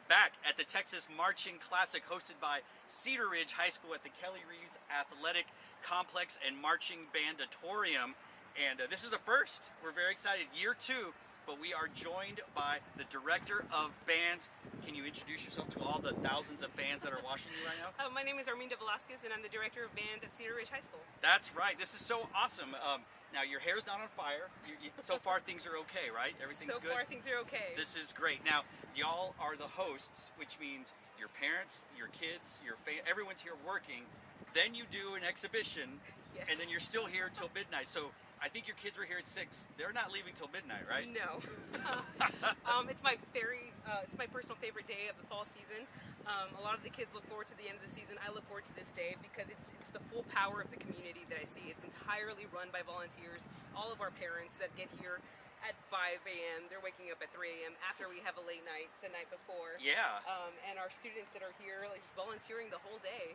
back at the Texas Marching Classic hosted by Cedar Ridge High School at the Kelly Reeves Athletic Complex and Marching Bandatorium. And this is the first. We're very excited. Year 2, but we are joined by the Director of Bands. Can you introduce yourself to all the thousands of fans that are watching you right now? My name is Arminda Velasquez, and I'm the Director of Bands at Cedar Ridge High School. That's right. This is so awesome. Now, your hair's not on fire. So far, things are okay, right? Everything's good? So far, things are okay. This is great. Now, y'all are the hosts, which means your parents, your kids, everyone's here working. Then you do an exhibition, Yes. and then you're still here till midnight. So I think your kids were here at 6. They're not leaving till midnight, right? No. It's my personal favorite day of the fall season. A lot of the kids look forward to the end of the season. I look forward to this day because it's the full power of the community that I see. It's entirely run by volunteers. All of our parents that get here at 5 a.m. They're waking up at 3 a.m. after we have a late night the night before. Yeah. And our students that are here, like, just volunteering the whole day.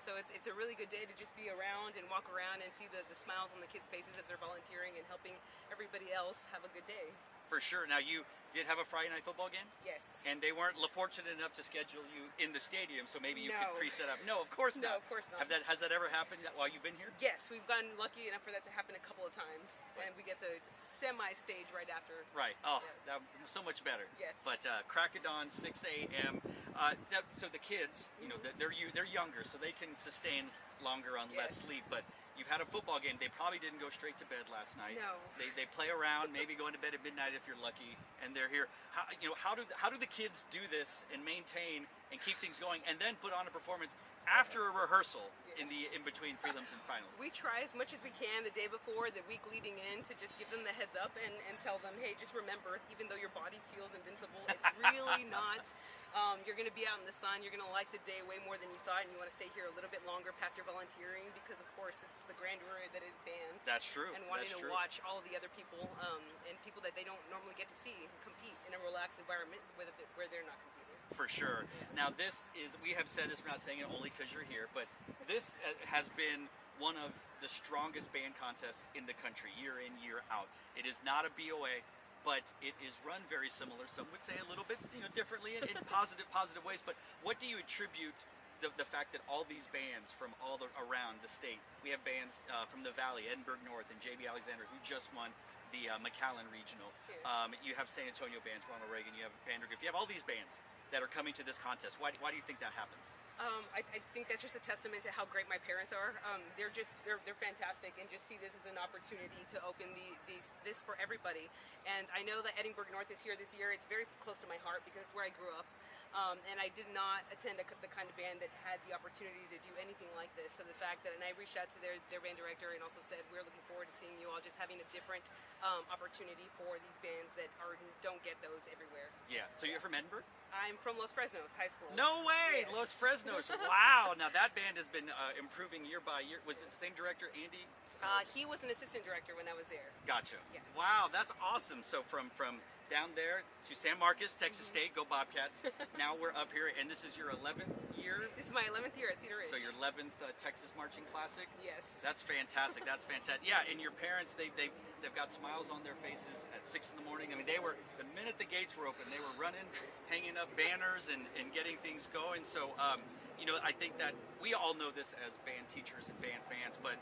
So it's a really good day to just be around and walk around and see the smiles on the kids' faces as they're volunteering and helping everybody else have a good day. For sure. Now, you did have a Friday night football game? Yes. And they weren't fortunate enough to schedule you in the stadium, so maybe you No. could pre-set up. No, of course not. No, of course not. Has that ever happened while you've been here? Yes, we've gotten lucky enough for that to happen a couple of times, and we get to semi-stage right after. Right. Oh, Yeah. that so much better. Yes. But crack of dawn, 6 a.m. So the kids, you know, they're younger, so they can sustain longer on less Yes. sleep. But you've had a football game. They probably didn't go straight to bed last night. No. They play around, maybe going to bed at midnight if you're lucky, and they're here. How do the kids do this and maintain and keep things going, and then put on a performance after a rehearsal in between prelims and finals? We try as much as we can the day before, the week leading in, to just give them the heads up and tell them, hey, just remember, even though your body feels invincible, it's really not. You're going to be out in the sun, you're going to like the day way more than you thought, and you want to stay here a little bit longer past your volunteering, because of course it's the grandeur that is band. That's true. And wanting to watch all of the other people, and people that they don't normally get to see compete in a relaxed environment where they're not competing. For sure. Now this is, we have said this, we're not saying it only because you're here, but this has been one of the strongest band contests in the country, year in, year out. It is not a BOA, but it is run very similar. Some would say a little bit, differently in positive ways. But what do you attribute the fact that all these bands from all around the state, we have bands from the Valley, Edinburgh North, and J.B. Alexander, who just won the McAllen Regional. Yeah. You have San Antonio bands, Ronald Reagan, you have Vandergrift, you have all these bands that are coming to this contest. Why do you think that happens? I think that's just a testament to how great my parents are. They're fantastic, and just see this as an opportunity to open this for everybody. And I know that Edinburgh North is here this year. It's very close to my heart because it's where I grew up. And I did not attend the kind of band that had the opportunity to do anything like this. So the fact that, and I reached out to their band director and also said, we're looking forward to seeing you all, just having a different opportunity for these bands that don't get those everywhere. Yeah. So you're from Edinburgh? I'm from Los Fresnos High School. No way! Yes. Los Fresnos. Wow. Now that band has been improving year by year. Was it the same director, Andy? He was an assistant director when I was there. Gotcha. Yeah. Wow, that's awesome. So from down there to San Marcos, Texas State, go Bobcats. Now we're up here, and this is your 11th year? This is my 11th year at Cedar Ridge. So your 11th Texas Marching Classic? Yes. That's fantastic. That's fantastic. Yeah, and your parents, they've got smiles on their faces at 6 in the morning. I mean, the minute the gates were open, they were running, hanging up banners and getting things going. So, I think that we all know this as band teachers and band fans, but,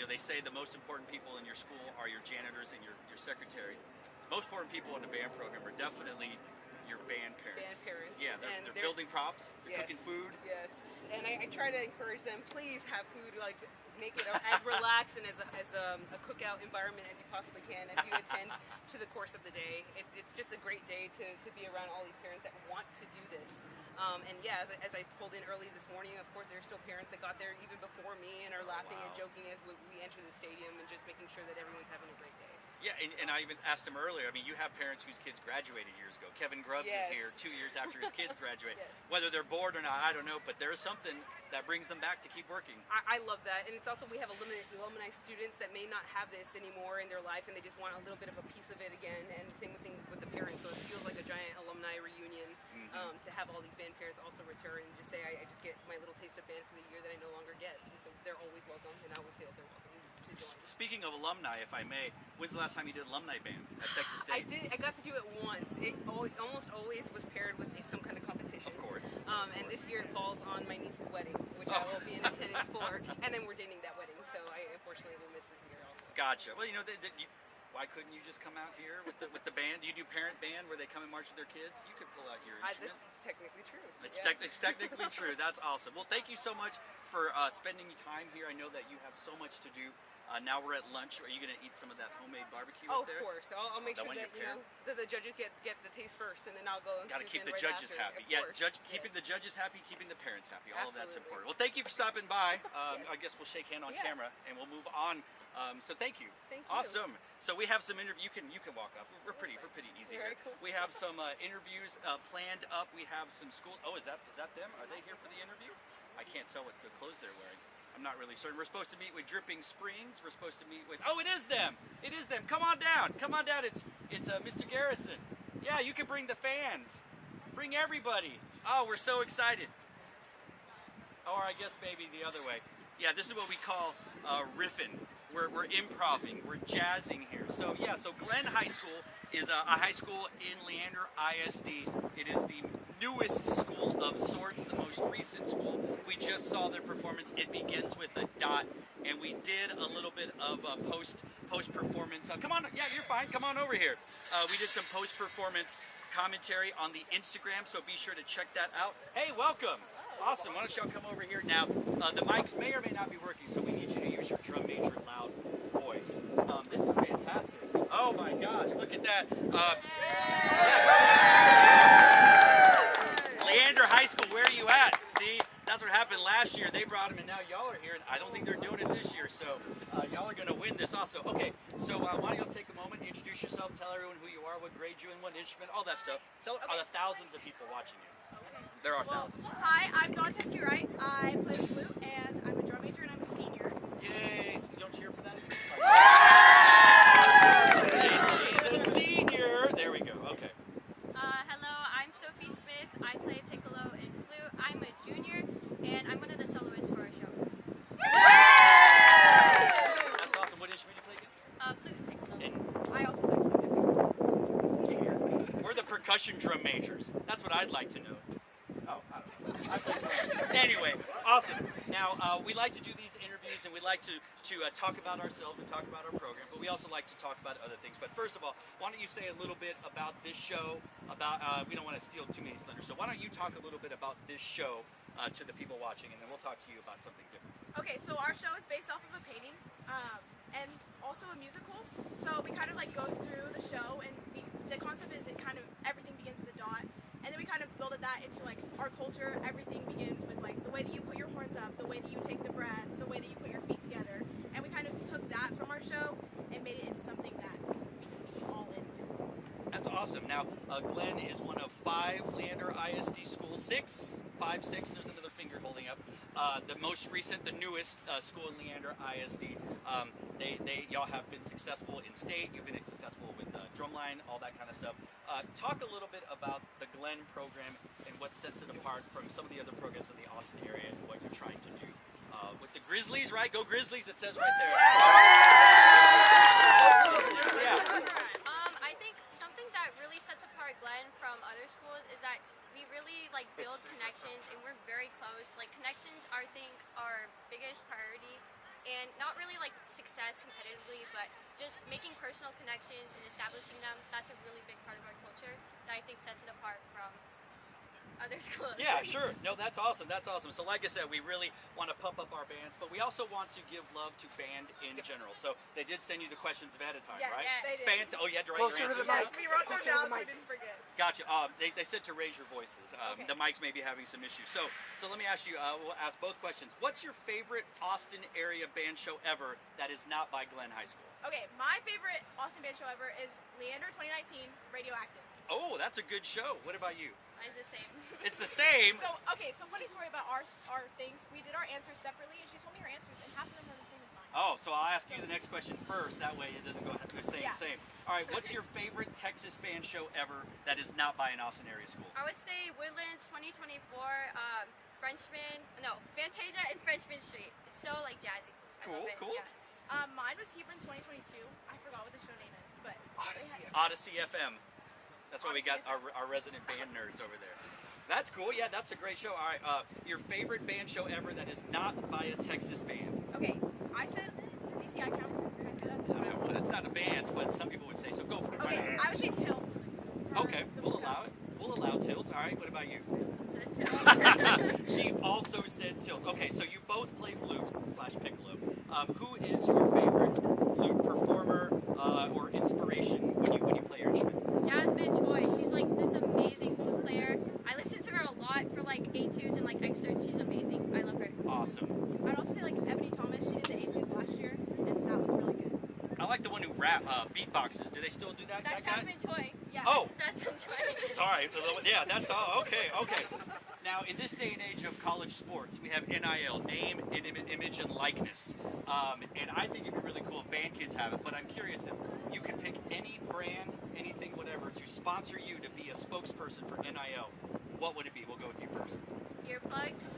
they say the most important people in your school are your janitors and your secretaries. Most important people in the band program are definitely your band parents. Band parents. Yeah, they're building props, they're cooking food. Yes, and I try to encourage them, please have food, like make it as relaxed and as a cookout environment as you possibly can as you attend to the course of the day. It's just a great day to be around all these parents that want to do this. And yeah, as I pulled in early this morning, of course there's still parents that got there even before me and are laughing and joking as we enter the stadium and just making sure that everyone's having a great day. Yeah, and I even asked him earlier, I mean, you have parents whose kids graduated years ago. Kevin Grubbs is here 2 years after his kids graduate. Yes. Whether they're bored or not, I don't know, but there is something that brings them back to keep working. I love that, and it's also, we have alumni students that may not have this anymore in their life, and they just want a little bit of a piece of it again, and the same thing with the parents, so it feels like a giant alumni reunion to have all these band parents also return and just say, I just get my little taste of band for the year that I no longer get, and so they're always welcome, and I always say that they're welcome. to join. Speaking of alumni, if I may, when's the last time you did alumni band at Texas State? I got to do it once. It almost always was paired with some kind of competition. Of course. And this year it falls on my niece's wedding, which I will be in attendance for, and then we're dating that wedding, so I unfortunately will miss this year also. Gotcha. Well, you know, why couldn't you just come out here with the band? Do you do parent band where they come and march with their kids? You could pull out your instruments. That's technically true. It's technically true. That's awesome. Well, thank you so much for spending time here. I know that you have so much to do. Now we're at lunch. Are you going to eat some of that homemade barbecue up there? Of course. I'll make sure that the judges get the taste first, and then I'll go and got to keep the right judges after. happy. Keeping the judges happy, keeping the parents happy. All of that's important. Well, thank you for stopping by. I guess we'll shake hand on camera, and we'll move on. So thank you. Thank you. Awesome. So we have some interviews. You can walk off. We're pretty easy here. Cool. We have some interviews planned up. We have some schools. Oh, is that them? Are they here for the interview? I can't tell what the clothes they're wearing. I'm not really certain. We're supposed to meet with Dripping Springs. We're supposed to meet with. Oh, it is them. It is them. Come on down. Come on down. It's Mr. Garrison. Yeah, you can bring the fans. Bring everybody. Oh, we're so excited. Or I guess maybe the other way. Yeah, this is what we call riffing. We're improving. We're jazzing here. So yeah, so Glenn High School is a high school in Leander ISD. It is the newest school of sorts, the most recent school. We just saw their performance. It begins with a dot, and we did a little bit of post performance. Come on, yeah, you're fine. Come on over here. We did some post performance commentary on the Instagram, so be sure to check that out. Hey, welcome. Awesome. Why don't y'all come over here now? The mics may or may not be working, so we need you to use your drum major loud voice. This is fantastic. Oh my gosh, look at that. Leander High School, where are you at? See, that's what happened last year. They brought them, and now y'all are here, and I don't think they're doing it this year, so y'all are going to win this also. Okay, so why don't y'all take a moment, introduce yourself, tell everyone who you are, what grade you in, what instrument, all that stuff. Tell the thousands of people watching you. There are thousands. Hi, I'm Dawn Teskey-Wright. I play the flute, and I'm a drum major, and I'm a senior. Yay! So you don't cheer for that? She's a senior. There we go. Okay. Hello, I'm Sophie Smith. I play piccolo and flute. I'm a junior, and I'm one of the soloists for our show. That's awesome. What instrument do you play again? Flute and piccolo. And I also play flute. we're the percussion drum majors. That's what I'd like to know. Oh, I don't know. Anyway, awesome. Now, we like to do these interviews, and we like to talk about ourselves and talk about our program, but we also like to talk about other things. But first of all, why don't you say a little bit about this show, about, we don't want to steal too many thunder, so why don't you talk a little bit about this show to the people watching, and then we'll talk to you about something different. Okay, so our show is based off of a painting, and also a musical. So we kind of like go through the show, and the concept is it kind of everything begins with a dot. And then we kind of build that into like our culture. Everything begins with like the way that you put your horns up, the way that you take the breath, the way that you put your feet together. And we kind of took that from our show and made it into something that we can be all in with. That's awesome. Now, Glenn is one of 5 Leander ISD schools. 6, 5, 6. There's another finger holding up. The most recent, the newest school in Leander ISD. Y'all have been successful in state. You've been successful with drumline, all that kind of stuff. Talk a little bit about the Glenn program and what sets it apart from some of the other programs in the Austin area and what you're trying to do with the Grizzlies, right? Go Grizzlies! It says right there. Yeah. I think something that really sets apart Glenn from other schools is that we really like build connections, and we're very close. Like connections, I think, are our biggest priority. And not really like success competitively, but just making personal connections and establishing them, that's a really big part of our culture that I think sets it apart from other schools. Yeah, sure. No, that's awesome. That's awesome. So like I said, we really want to pump up our bands, but we also want to give love to band in general. So they did send you the questions ahead of time, Yes, right? they did. Oh, you had to write your answers Yes, down? we wrote them down so we didn't forget. Gotcha. They said to raise your voices. Okay. The mics may be having some issues. So let me ask you, we'll ask both questions. What's your favorite Austin area band show ever that is not by Glenn High School? Okay, my favorite Austin band show ever is Leander 2019 Radioactive. Oh, that's a good show. What about you? Mine's the same. It's the same. So funny story about our things. We did our answers separately, and she told me her answers, and half of them are the same as mine. Oh, so I'll ask you the next question first. That way it doesn't go same. All right, what's your favorite Texas band show ever that is not by an Austin area school? I would say Woodlands 2024, Fantasia and Frenchman Street. It's so like jazzy. I Cool, love it. cool. Yeah. Mine was Hebron 2022. I forgot what the show name is, but Odyssey FM. That's why we got our resident band nerds over there. That's cool. Yeah, that's a great show. All right, your favorite band show ever that is not by a Texas band? okay. I said ZCI count. Can I say that? Well, it's not a band, but some people would say so. Go for it. Okay, I would say Tilt. Okay, we'll allow it. We'll allow Tilt. All right, what about you? She also said Tilt. Okay, so you both play flute/piccolo. Who is your favorite flute performer or inspiration when you play your instrument? Jasmine Choi, she's like this amazing flute player. I listen to her a lot for like etudes and like excerpts. She's amazing. I love her. Awesome. I'd also say like Ebony Thomas. She did the etudes last year, and that was really good. I like the one who beatboxes. Do they still do that? That's that guy? Jasmine Choi. Yeah. Oh, Jasmine Choi. sorry. Yeah, that's all. Okay. Now, in this day and age of college sports, we have NIL, name, image, and likeness. And I think it'd be really cool if band kids have it, but I'm curious if you could pick any brand, anything, whatever, to sponsor you to be a spokesperson for NIL. What would it be? We'll go with you first. Earplugs.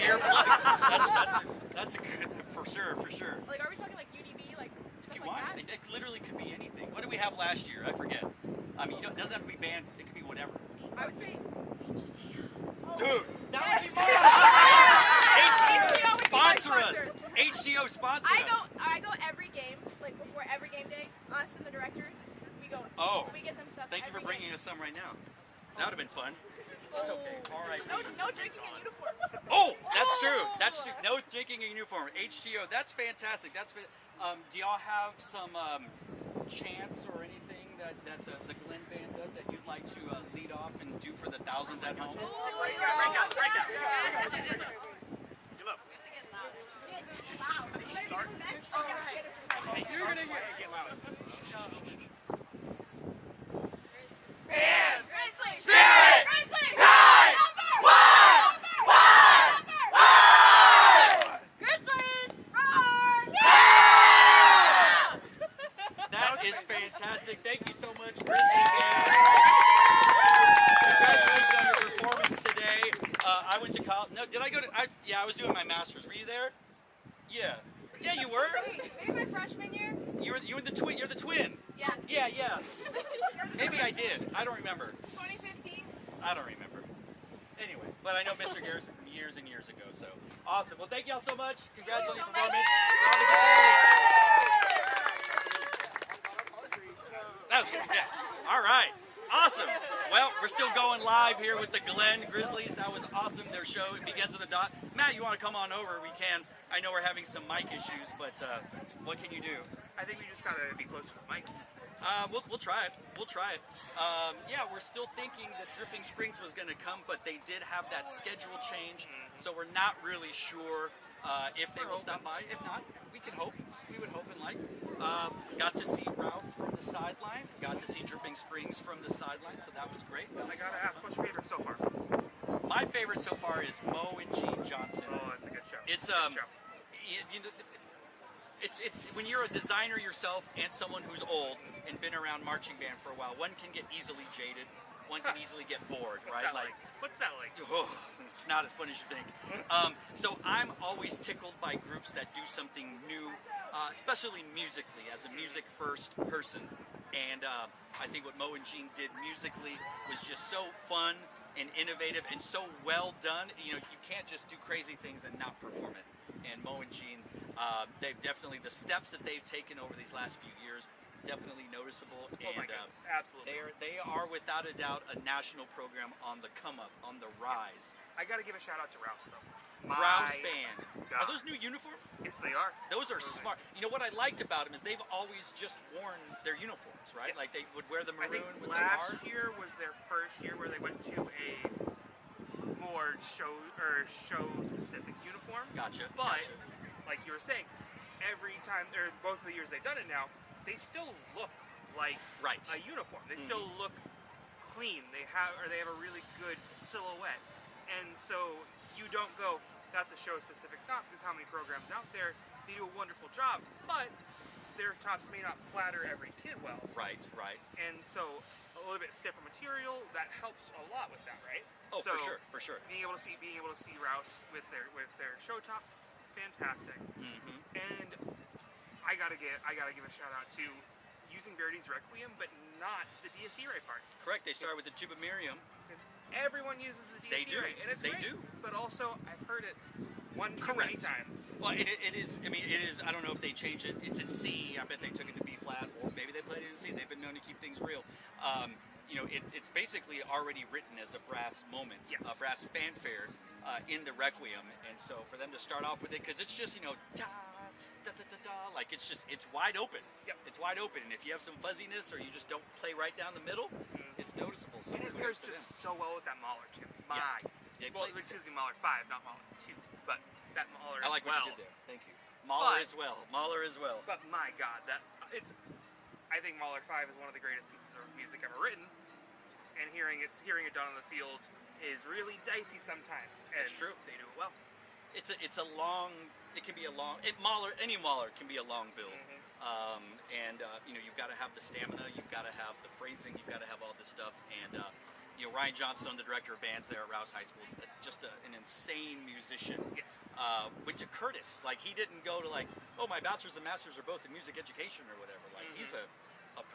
Earplug. That's a good, for sure. Like, are we talking like UDB, like If you stuff like want, that? it literally could be anything. What did we have last year? I forget. I mean, it doesn't have to be band, it could be whatever. I would say Dude, that would be HDO would be my sponsor us. sponsor. HDO sponsor us. I go every game, like before every game day. Us and the directors, we go. Oh. We get them stuff. Thank you for every bringing game. us some right now. That would have been fun. That's okay. All right. No drinking in uniform. Oh, that's true. That's true. No drinking in uniform. HGO. That's fantastic. Do y'all have some chants or anything that the Glenn band does that you'd like to lead off and do for the thousands at home? Break out. Get up. Start. Hey, you're gonna get loud. Band. Spirit. Time. Grizzlies, roar! That is fantastic. Thank you so much, Grizzly Band. Congratulations on your performance today. I went to college. No, did I go to? Yeah, I was doing my master's. Were you there? Yeah. Yeah, you were. Maybe my freshman year. You're the twin. You're the twin. Yeah. Yeah. Maybe I did. I don't remember. 2015. I don't remember. Anyway, but I know Mr. Garrison from years and years ago. So awesome. Well, thank y'all so much. Congrats on your performance. Have a good day. That was good. Yeah. All right. Awesome. Well, we're still going live here with the Glen Grizzlies. That was awesome. Their show, it begins with a dot. Matt, you want to come on over? We can. I know we're having some mic issues, but what can you do? I think we just gotta be close to the mics. We'll try it. Yeah, we're still thinking that Dripping Springs was going to come, but they did have that schedule change, so we're not really sure if they will stop by. If not, we can hope. We would hope and like. Got to see Rouse from the sideline. Got to see Dripping Springs from the sideline, so that was great. I gotta ask, what's your favorite so far? My favorite so far is Mo and Gene Johnson. Oh, it's a good show. It's Good show. It's when you're a designer yourself and someone who's old and been around marching band for a while, one can get easily jaded, one can easily get bored, What's right? that like? What's that like? Oh, it's not as fun as you think. So I'm always tickled by groups that do something new, especially musically, as a music-first person. And I think what Mo and Gene did musically was just so fun and innovative and so well done. You know, you can't just do crazy things and not perform it. And Mo and Gene, they've definitely, the steps that they've taken over these last few years, definitely noticeable. Oh my And goodness, absolutely. they are without a doubt a national program on the come up, on the rise. I gotta give a shout out to Rouse though. Rouse Band. God. Are those new uniforms? Yes, they are. Those are smart. You know what I liked about them is they've always just worn their uniforms, right? Yes. Like they would wear the I maroon think with the last R. year was their first year where they went to a more show specific uniform. Gotcha. But gotcha. like you were saying, every time or both of the years they've done it now, they still look like Right. a uniform. They still look clean. They have a really good silhouette. And so you don't go, that's a show specific top, because how many programs out there, they do a wonderful job, but their tops may not flatter every kid well. Right. And so a little bit stiffer material, that helps a lot with that, right? Oh, so for sure. Being able to see Rouse with their show tops, fantastic. Mm-hmm. And I gotta give a shout out to using Verdi's Requiem, but not the Dies Irae part. Correct. They start with the Tuba Miriam. Because everyone uses the Dies They do. Irae, and it's They great. do. But also, I've heard it one too many times. Well, it is. I mean, it is. I don't know if they changed it. It's in C. I bet they took it to B flat, or maybe they played it in C. They've been known to keep things real. You know, it's basically already written as a brass moment, Yes. a brass fanfare in the Requiem, and so for them to start off with it, because it's just, you know, da da da da da, like it's wide open. Yep. It's wide open, and if you have some fuzziness or you just don't play right down the middle, it's noticeable. So And it kudos pairs to just them. so well with that Mahler too. They Well, play- excuse me, Mahler 5, not Mahler 2. But that Mahler I like as well. what you did there. Thank you. Mahler But- as well. Mahler as well. But my God, I think Mahler 5 is one of the greatest pieces of music ever written. And hearing it done on the field is really dicey sometimes. And It's true. They do it well. It's a long. It can be a long. Any Mahler can be a long build. You know, you've got to have the stamina. You've got to have the phrasing. You've got to have all this stuff. And you know, Ryan Johnstone, the director of bands there at Rouse High School, just an insane musician. Yes. Went to Curtis. Like, he didn't go to like, oh, my bachelor's and master's are both in music education or whatever. Like, he's a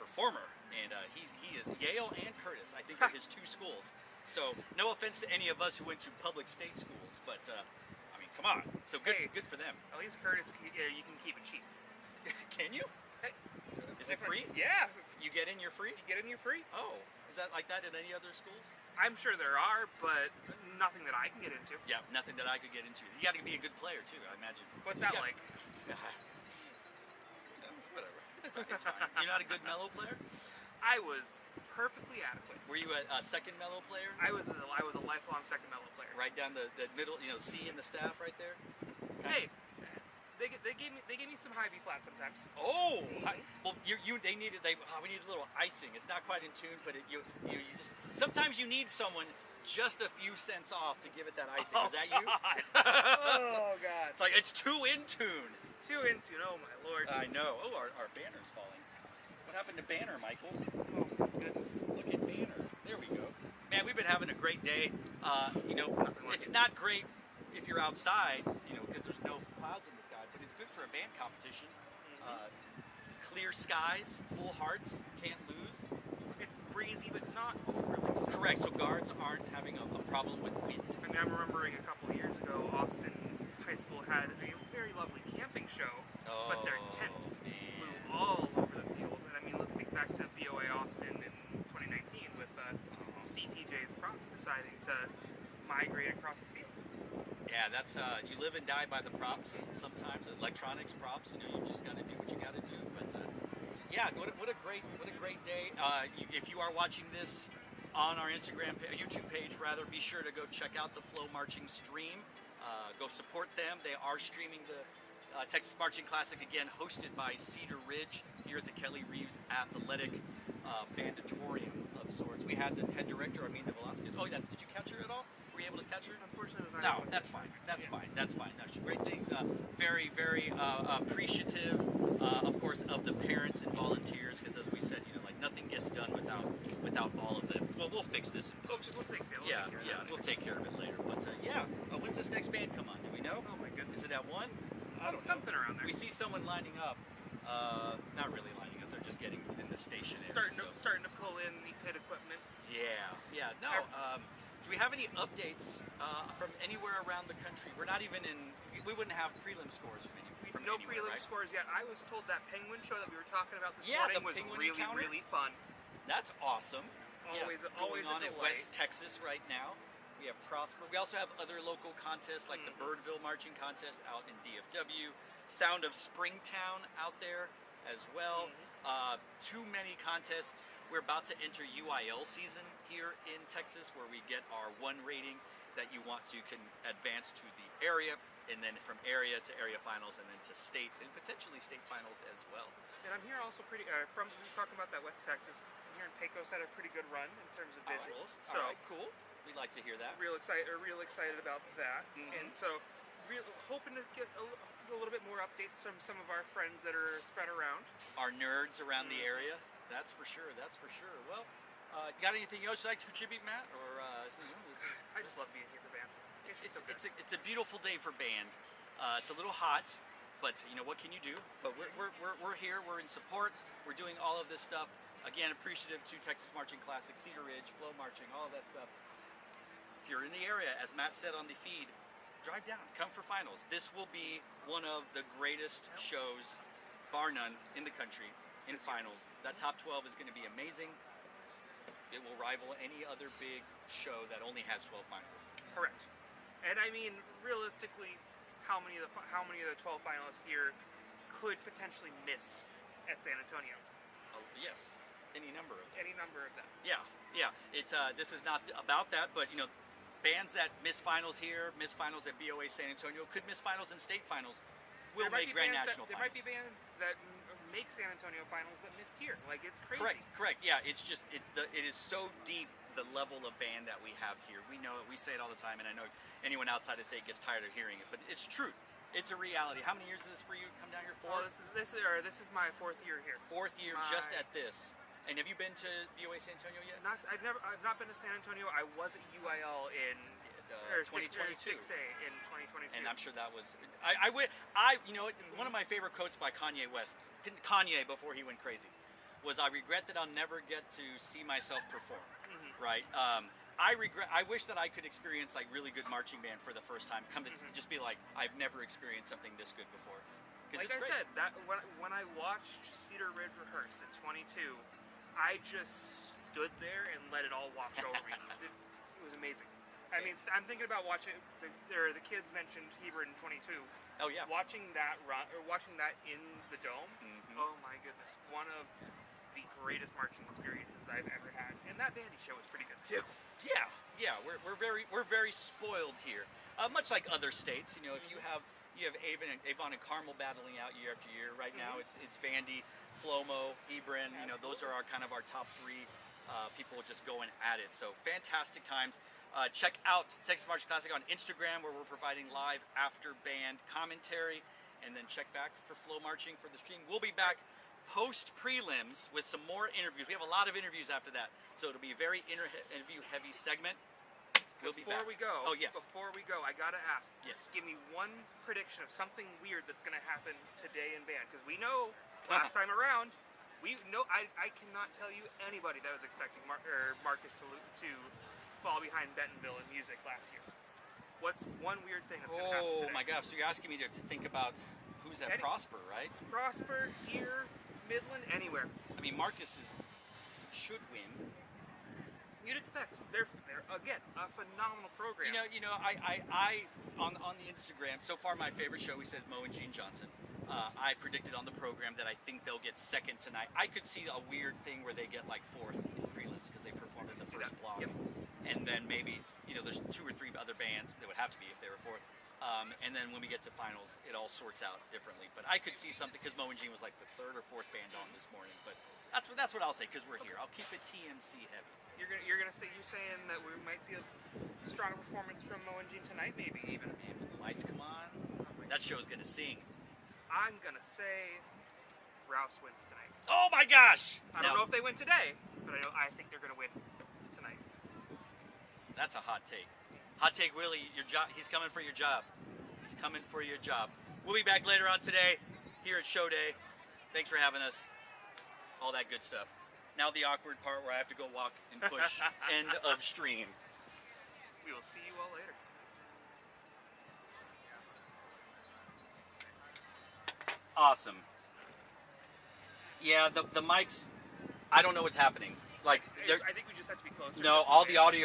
performer, and he is Yale and Curtis. I think are his two schools. So no offense to any of us who went to public state schools, but I mean, come on. So good, Hey. good for them. At least Curtis, you can keep it cheap. Can you? Hey. Is it free? Yeah. You get in, you're free? You get in, you're free. Oh, is that like that in any other schools? I'm sure there are, but nothing that I can get into. Yeah, nothing that I could get into. You got to be a good player too, I imagine. What's You that got- like? Whatever. It's fine. You're not a good mellow player? I was perfectly adequate. Were you a second mellow player? I was a lifelong second mellow player. Right down the middle, you know, C in the staff right there? Hey, they gave me some high B flat sometimes. Oh, well, we needed a little icing. It's not quite in tune, but you just sometimes you need someone just a few cents off to give it that icing. Is that you? Oh God. It's like it's too in tune. Too in tune. Oh my Lord. I know. Oh, our banner's falling. What happened to Banner, Michael? Oh my goodness. Look at Banner. There we go. Man, we've been having a great day. You know, Nothing like it's it. not great if you're outside, you know, because there's no clouds in the sky, but it's good for a band competition. Clear skies, full hearts, can't lose. It's breezy, but not overly so. Correct, so guards aren't having a problem with wind. I mean, I'm remembering a couple of years ago, Austin High School had a very lovely camping show, but their tents flew all over the field. And I mean, let's think back to BOA Austin in 2019 with CTJ's props deciding to migrate across the field. Yeah, that's you live and die by the props. Sometimes electronics props. You know, you just got to do what you got to do. But yeah, what a great day. If you are watching this on our YouTube page, rather, be sure to go check out the Flow Marching stream. Go support them. They are streaming the Texas Marching Classic again, hosted by Cedar Ridge here at the Kelly Reeves Athletic Bandatorium of sorts. We had the head director, Arminda Velasquez. Oh, yeah, did you catch her at all? Were you able to catch her? Unfortunately, it was No, not that's fine. That's fine. That's fine. No, she great things. Very, very appreciative, of course, of the parents and volunteers. Because as we said, you know, like nothing gets done without all of them. Well, we'll fix this in post. We'll take care of that. We'll take care of it later. But when's this next band come on? Do we know? Oh my goodness. Is it at 1? I don't know. Something around there. We see someone lining up. Not really lining up. They're just getting in the station area. Starting to pull in the pit equipment. Yeah. No. Do we have any updates from anywhere around the country? We're not even in. We wouldn't have prelim scores from No anywhere, prelim right? scores yet. I was told that Penguin show that we were talking about this Yeah, morning the was Penguin really, encounter. really fun. That's awesome. Always going on a in delight. West Texas right now. We have Prosper. We also have other local contests like the Birdville Marching Contest out in DFW, Sound of Springtown out there as well. Too many contests. We're about to enter UIL season here in Texas, where we get our 1 rating that you want, so you can advance to the area, and then from area to area finals, and then to state and potentially state finals as well. And I'm here also from talking about that West Texas. I'm here in Pecos had a pretty good run in terms of visuals. So All right, cool. We'd like to hear that. real excited about that. And so hoping to get a little bit more updates from some of our friends that are spread around. Our nerds around the area. That's for sure. That's for sure. Well, got anything else you'd like to contribute, Matt? Or I just love being here for band. It's just so good. it's a beautiful day for band. It's a little hot. But what can you do? But we're here. We're in support. We're doing all of this stuff. Again, appreciative to Texas Marching Classic, Cedar Ridge, Flow Marching, all of that stuff. If you're in the area, as Matt said on the feed, drive down, come for finals. This will be one of the greatest shows, bar none, in the country in finals. That top 12 is going to be amazing. It will rival any other big show that only has 12 finalists. Correct. And I mean, realistically, how many of the 12 finalists here could potentially miss at San Antonio? Oh, yes, any number of them. Any number of them. Yeah. It's this is not about that, but bands that miss finals here, miss finals at BOA San Antonio, could miss finals in state finals, will make Grand National finals. There might be bands that make San Antonio finals that missed here. Like, it's crazy. Correct. Yeah, it's just it is so deep, the level of band that we have here. We know it. We say it all the time, and I know anyone outside the state gets tired of hearing it, but it's truth. It's a reality. How many years is this for you? Come down here for? Oh, this is my 4th year here. 4th year just at this. And have you been to BOA San Antonio yet? I've not been to San Antonio. I was at UIL in 2022. 6A in 2022. And I'm sure that was. One of my favorite quotes by Kanye West, Kanye before he went crazy, was, "I regret that I'll never get to see myself perform." Right. I wish that I could experience like really good marching band for the first time. Come to just be like, I've never experienced something this good before. Like I said, that when I watched Cedar Ridge rehearse at 22, I just stood there and let it all wash over me. It was amazing. I mean, I'm thinking about watching. The kids mentioned Hebron in 22. Oh yeah. Watching that in the dome. Oh my goodness, one of the greatest marching experiences I've ever had. And that bandy show was pretty good too. Yeah. We're very spoiled here. Much like other states, if you have Avon and Carmel battling out year after year. Right now, it's Vandy, Flomo, Hebron. Those are our top 3 people just going at it. So fantastic times. Check out Texas Marching Classic on Instagram, where we're providing live after band commentary, and then check back for Flow Marching for the stream. We'll be back post prelims with some more interviews. We have a lot of interviews after that, so it'll be a very interview heavy segment. Before we go, I gotta ask. Yes. Give me one prediction of something weird that's gonna happen today in band, because we know last time around, I cannot tell you anybody that was expecting Marcus to fall behind Bentonville in music last year. What's one weird thing that's gonna happen today? Oh my gosh! So you're asking me to think about who's at Prosper, right? Prosper, here, Midland, anywhere. I mean, Marcus should win. You'd expect. They're again a phenomenal program. I on the Instagram so far, my favorite show, he says Mo and Gene Johnson. I predicted on the program that I think they'll get 2nd tonight. I could see a weird thing where they get like 4th in prelims because they performed in the first block, and then maybe there's 2 or 3 other bands. They would have to be if they were 4th. And then when we get to finals, it all sorts out differently. But I could see something, because Mo and Gene was like the 3rd or 4th band on this morning. But that's what I'll say, because we're here. I'll keep it TMC heavy. You're saying that we might see a stronger performance from Mo and Gene tonight, maybe even. Man, when the lights come on, that show's gonna sing. I'm gonna say Rouse wins tonight. Oh my gosh! I don't know if they win today, but I think they're gonna win tonight. That's a hot take. Hot take, Willie. Your job. He's coming for your job. He's coming for your job. We'll be back later on today here at SHOWDAY. Thanks for having us. All that good stuff. Now the awkward part where I have to go walk and push end of stream. We will see you all later. Awesome. Yeah, the mics, I don't know what's happening. Like, I think we just have to be closer. No, all the audio